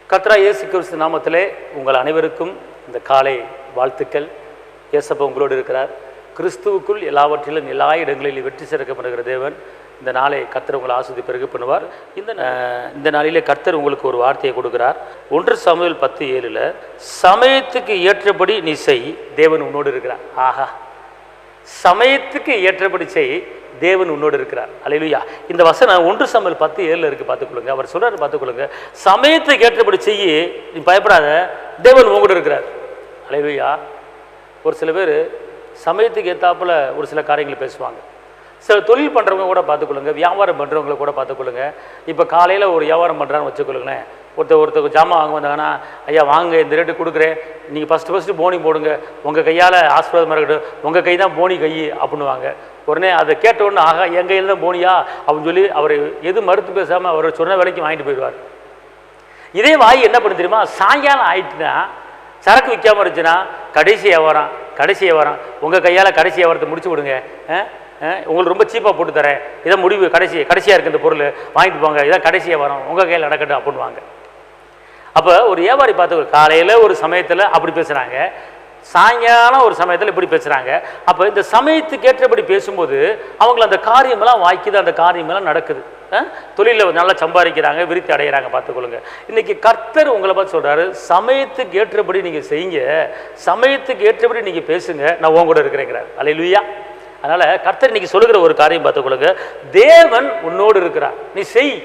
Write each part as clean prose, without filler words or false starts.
கர்த்தராகிய இயேசு கிறிஸ்து நாமத்திலே உங்கள் அனைவருக்கும் இந்த காலை வாழ்த்துக்கள். இயேசப்பா உங்களோடு இருக்கிறார். கிறிஸ்துவுக்குள் எல்லாவற்றிலும் எல்லா இடங்களிலும் வெற்றி சிறக்கப்படுகிற தேவன் இந்த நாளை கர்த்தர் உங்களை ஆசீர்வதித்து பெருக பண்ணுவார். இந்த நாளிலே கர்த்தர் உங்களுக்கு ஒரு வார்த்தையை கொடுக்கிறார். 1 சாமுவேல் 10:7 சமயத்துக்கு ஏற்றபடி நீ செய், தேவன் உன்னோடு இருக்கிறார். ஆஹா, சமயத்துக்கு ஏற்றபடி செய், தேவன் உன்னோடு இருக்கிறார். அல்லேலூயா. இந்த வசனம் 1 சாமுவேல் 10:7 இருக்கு, பார்த்துக்கொள்ளுங்க. அவர் சொல்றாரு, பார்த்துக்கொள்ளுங்க. சமயத்துக்கு ஏற்றபடி செய்ய, நீ பயப்படாத, தேவன் உங்களோடு இருக்கிறார். அல்லேலூயா. ஒரு சில பேர் சமயத்துக்கு ஏற்றாப்புல ஒரு சில காரியங்களை பேசுவாங்க. சில தொழில் பண்ணுறவங்க கூட பார்த்துக்கொள்ளுங்க, வியாபாரம் பண்ணுறவங்களை கூட பார்த்துக்கொள்ளுங்க. இப்போ காலையில் ஒரு வியாபாரம் பண்ணுறான்னு வச்சுக்கொள்ளுங்களேன். ஒருத்தர் ஜாமான் வாங்க வந்தாங்கன்னா, ஐயா வாங்க, இந்த ரேட்டு கொடுக்குறேன், நீங்கள் ஃபஸ்ட்டு போனி போடுங்க, உங்கள் கையால் ஆசீர்வாதமாக இருக்கட்டும், உங்கள் கை தான் போனி கை அப்படின்னுவாங்க. உடனே அதை கேட்ட உடனே, ஆகா என் கையில் தான் போனியா அப்படின்னு சொல்லி அவர் எது மறுத்து பேசாமல் அவர் சொன்ன வேலைக்கு வாங்கிட்டு போயிடுவார். இதே வாய் என்ன பண்ணு தெரியுமா, சாயங்காலம் ஆயிட்டுனா, சரக்கு விற்காமல் இருந்துச்சுன்னா கடைசி வியாபாரம் உங்கள் கையால் கடைசி வியாபாரத்தை முடிச்சு விடுங்க, உங்களுக்கு ரொம்ப சீப்பாக போட்டு தரேன், இதான் முடிவு, கடைசியாக இருக்குது இந்த பொருள், வாங்கிட்டு போங்க, இதான் கடைசி வியாபாரம், உங்கள் கையில் நடக்கட்டும் அப்படின்வாங்க. அப்போ ஒரு வியாபாரி பார்த்து காலையில் ஒரு சமயத்தில் அப்படி பேசுகிறாங்க, சாயங்காலம் ஒரு சமயத்தில் இப்படி பேசுகிறாங்க. அப்போ இந்த சமயத்துக்கு ஏற்றபடி பேசும்போது அவங்கள அந்த காரியமெல்லாம் வாய்க்குது, அந்த காரியமெல்லாம் நடக்குது. தொழிலில் நல்லா சம்பாதிக்கிறாங்க, விருத்தி அடைகிறாங்க. பார்த்துக்கொள்ளுங்க. இன்றைக்கி கர்த்தர் உங்களை பார்த்து சொல்கிறாரு, சமயத்துக்கு ஏற்றபடி நீங்கள் செய்யுங்க, சமயத்துக்கு ஏற்றபடி நீங்கள் பேசுங்க, நான் உங்க கூட இருக்கிறேங்கிறார். அல்லேலூயா. அதனால் கர்த்தர் இன்னைக்கு சொல்லுகிற ஒரு காரியம் பார்த்துக்கொள்ளுங்க, தேவன் உன்னோடு இருக்கிறார். நீ செய்,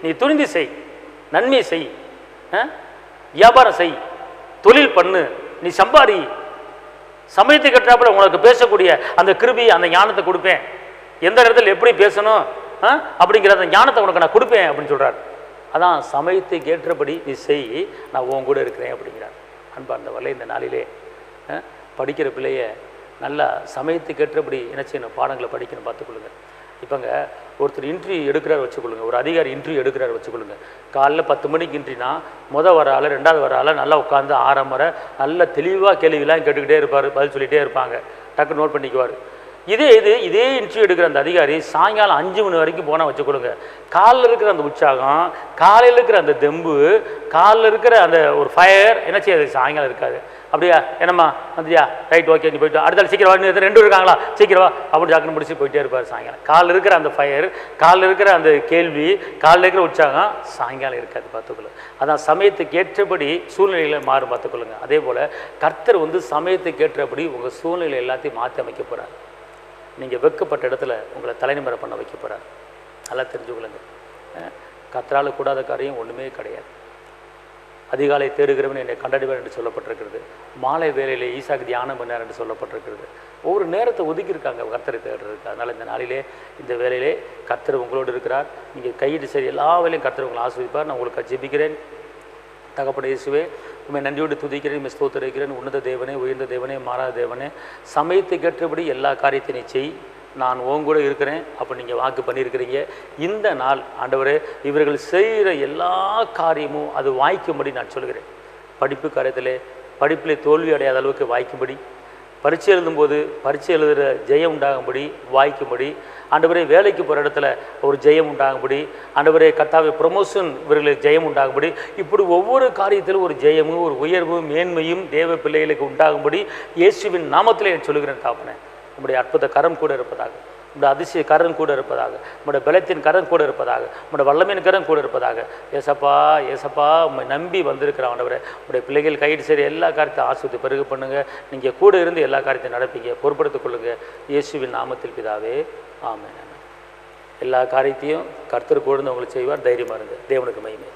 நீ துணிந்து செய், நன்மை செய், வியாபாரம் செய், தொழில் பண்ணு, நீ சம்பாதி, சமயத்துக்கு ஏற்றாப்புல உங்களுக்கு பேசக்கூடிய அந்த கிருபி, அந்த ஞானத்தை கொடுப்பேன், எந்த இடத்துல எப்படி பேசணும் அப்படிங்கிற அந்த ஞானத்தை உனக்கு நான் கொடுப்பேன் அப்படின்னு சொல்கிறார். அதான் சமயத்துக்கு ஏற்றபடி நீ செய், நான் உன் கூட இருக்கிறேன் அப்படிங்கிறார். அன்பார்ந்தவர்களே, இந்த நாளிலே படிக்கிற பிள்ளைய நல்லா சமயத்துக்கு ஏற்றபடி என்ன செய்யணும், பாடங்களை படிக்கணும். பார்த்துக்கொள்ளுங்க. இப்போங்க ஒருத்தர் இன்டர்வியூ எடுக்கிறார் வச்சுக்கொள்ளுங்க, ஒரு அதிகாரி இன்டர்வியூ எடுக்கிறார் வச்சுக்கொள்ளுங்க. காலைல 10 மணிக்கு இன்ட்ரினா வர ஆள் 2வது வர ஆள் நல்லா உட்காந்து 6 முறை நல்ல தெளிவாக கேள்வியெல்லாம் கேட்டுக்கிட்டே இருப்பார், பதில் சொல்லிகிட்டே இருப்பாங்க, டக்கு நோட் பண்ணிக்குவார். இதே இன்டர்வியூ எடுக்கிற அந்த அதிகாரி சாயங்காலம் 5 மணி வரைக்கும் போனால் வச்சுக்கொள்ளுங்க, காலில் இருக்கிற அந்த உற்சாகம், காலையில் இருக்கிற அந்த தெம்பு, காலில் இருக்கிற அந்த ஒரு ஃபயர் என்ன செய்யாது, சாயங்காலம் இருக்காது. அப்படியா, என்னம்மா வந்துயா, ரைட், ஓகே, நீ போய்ட்டு அடுத்த சீக்கிரம் வா, 2 இருக்காங்களா, சீக்கிரம் வா அப்படின்னு ஜாக்கிரம் முடிச்சு போயிட்டே இருப்பார். சாயங்காலம் காலில் இருக்கிற அந்த ஃபயர், காலில் இருக்கிற அந்த கேள்வி, காலில் இருக்கிற உற்சாகம் சாயங்காலம் இருக்காது. பார்த்துக்கொள்ளுங்க. அதான் சமயத்துக்கு ஏற்றபடி சூழ்நிலைகளை மாறும். பார்த்துக்கொள்ளுங்க. அதே போல் கர்த்தர் சமயத்துக்கு ஏற்றபடி உங்கள் சூழ்நிலை எல்லாத்தையும் மாற்றி அமைக்க போகிறார். நீங்கள் வெக்கப்பட்ட இடத்துல உங்களை தலைநிமிர பண்ண வைக்க போகிறார். நல்லா தெரிஞ்சுக்கொள்ளுங்க. கர்த்தரால் கூடாத காரியம் ஒன்றுமே கிடையாது. அதிகாலை தேடுகிறவன் என்னை கண்டடைவார் என்று சொல்லப்பட்டிருக்கிறது. மாலை வேலையிலே ஈசாக்கு தியானம் பண்ணார் என்று சொல்லப்பட்டிருக்கிறது. ஒவ்வொரு நேரத்தை ஒதுக்கியிருக்காங்க கர்த்தரை தேடுறதுக்கு. அதனால் இந்த நாளிலே, இந்த வேலையிலே கர்த்தர் உங்களோடு இருக்கிறார். நீங்கள் கையிட்டு சரி எல்லா வேலையும் கர்த்தர் உங்களை ஆசீர்வதிப்பார். நான் உங்களுக்கு ஜெபிக்கிறேன். தகப்பனே இயேசுவே, உண்மை நன்றியோடு துதிக்கிறேன், ஸ்தோத்திரிக்கிறேன். உன்னத தேவனே, உயர்ந்த தேவனே, மாறாத தேவனே, சமயத்துக்கு ஏற்றபடி எல்லா காரியத்தையும் நீ செய், நான் உன் கூட இருக்கிறேன் அப்போ நீங்கள் வாக்கு பண்ணியிருக்கிறீங்க. இந்த நாள் ஆண்டவரே, இவர்கள் செய்கிற எல்லா காரியமும் அது வாய்க்கும்படி நான் சொல்கிறேன். படிப்பு படிப்பிலே தோல்வி அடையாத அளவுக்கு வாய்க்கும்படி, பரீட்சை எழுதும்போது பரீட்சை எழுதுகிற ஜெயம் உண்டாகும்படி வாய்க்கும்படி, ஆண்டவரே வேலைக்கு போகிற இடத்துல ஒரு ஜெயம் உண்டாகும்படி, ஆண்டவரே கர்த்தாவே ப்ரொமோஷன் இவர்களுக்கு ஜெயம் உண்டாகும்படி, இப்படி ஒவ்வொரு காரியத்திலும் ஒரு ஜெயமும் ஒரு உயர்வும் மேன்மையும் தேவ பிள்ளைகளுக்கு உண்டாகும்படி இயேசுவின் நாமத்திலே சொல்லுகிறேன். தாப்பனே, உங்களுடைய அற்புத கரம் கூட இருப்பதாக, உங்களுடைய அதிசய கரம் கூட இருப்பதாக, உங்களுடைய பலத்தின் கரம் கூட இருப்பதாக, உங்களுடைய வல்லமையின் கரம் கூட இருப்பதாக. ஏசப்பா உண்மை நம்பி வந்திருக்கிற ஆண்டவரே, உங்களுடைய பிள்ளைகள் கையிட்டு சரி எல்லா காரியத்தையும் ஆசீர்வதித்து பெருக பண்ணுங்கள். நீங்கள் கூட இருந்து எல்லா காரியத்தையும் நடப்பீங்க, பொறுப்படுத்திக் கொள்ளுங்கள். இயேசுவின் நாமத்தில் பிதாவே, ஆமென். எல்லா காரியத்தையும் கர்த்தர் கூட இருந்து உங்களுக்கு செய்வார். தைரியமாக இருங்க. தேவனுக்கு மகிமை.